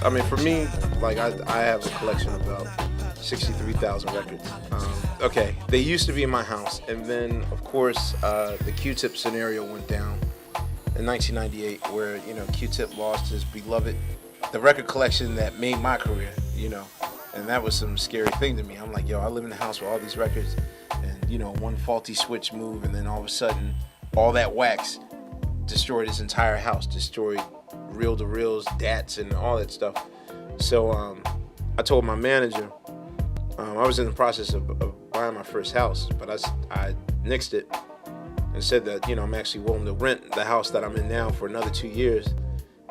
I mean, for me, like I have a collection of about 63,000 records. Okay, they used to be in my house, and then of course the Q-Tip scenario went down in 1998, where Q-Tip lost his beloved, the record collection that made my career, and that was some scary thing to me. I'm like, yo, I live in the house with all these records, and one faulty switch move, and then all of a sudden, all that wax destroyed his entire house, destroyed reel-to-reels, DATs, and all that stuff. So I told my manager, I was in the process of buying my first house, but I nixed it and said that, I'm actually willing to rent the house that I'm in now for another 2 years.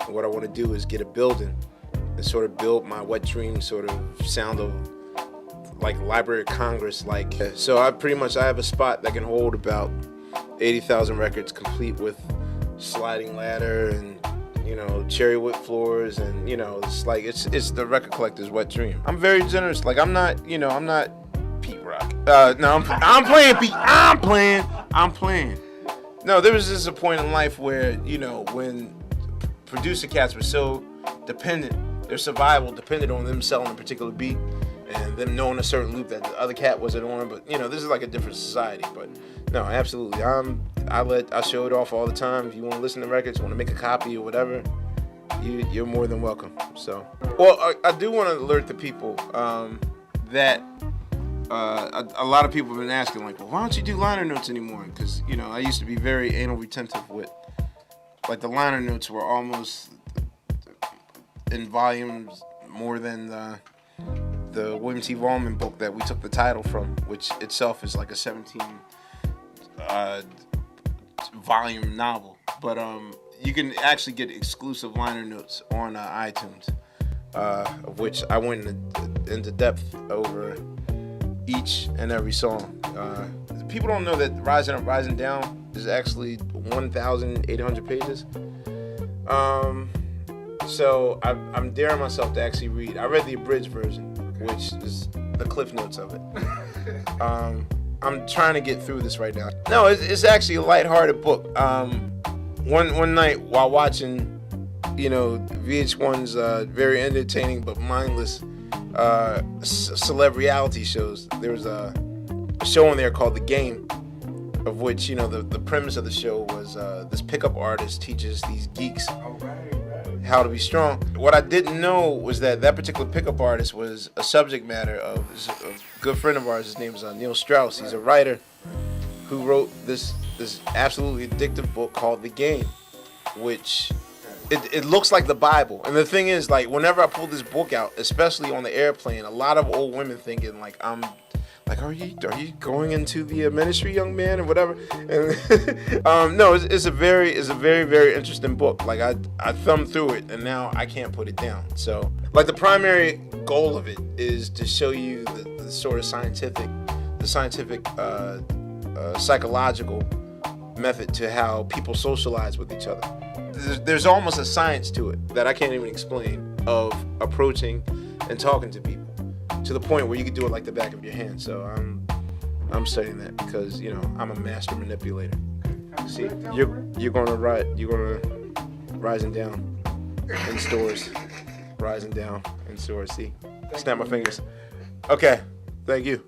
And what I want to do is get a building and sort of build my wet dream sort of sound of like Library of Congress. So I have a spot that can hold about 80,000 records, complete with sliding ladder and cherry wood floors, and it's the record collector's wet dream. I'm very generous. Like I'm not Pete Rock. No, I'm playing Pete. I'm playing. No, there was just a point in life where when producer cats were so dependent, their survival depended on them selling a particular beat and them knowing a certain loop that the other cat wasn't on. But this is like a different society. But no, absolutely. I show it off all the time. If you want to listen to records, want to make a copy or whatever, you're more than welcome. So, well, I do want to alert the people that a lot of people have been asking, like, well, why don't you do liner notes anymore? Because I used to be very anal retentive with, like, the liner notes were almost in volumes more than the William T. Vollman book that we took the title from, which itself is like a 17 volume novel. But you can actually get exclusive liner notes on iTunes, of which I went into depth over each and every song. People don't know that Rising Up, Rising Down is actually 1,800 pages. So I'm daring myself to actually read. I read the abridged version, which is the cliff notes of it. I'm trying to get through this right now. No, it's actually a lighthearted book. One night while watching, VH1's very entertaining but mindless celeb reality shows, there was a show on there called The Game, of which the premise of the show was this pickup artist teaches these geeks how to be strong. What I didn't know was that particular pickup artist was a subject matter of a good friend of ours. His name is Neil Strauss. He's a writer who wrote this absolutely addictive book called The Game, which it looks like the Bible. And the thing is, like, whenever I pull this book out, especially on the airplane, a lot of old women thinking like I'm like, are you going into the ministry, young man, or whatever? And no, it's a very very interesting book. Like I thumbed through it, and now I can't put it down. So, like, the primary goal of it is to show you the sort of scientific psychological method to how people socialize with each other. There's almost a science to it that I can't even explain, of approaching and talking to people, to the point where you can do it like the back of your hand. So I'm studying that because I'm a master manipulator. See, you're gonna rising down in stores, rising down in stores. See, snap my fingers. Okay, thank you.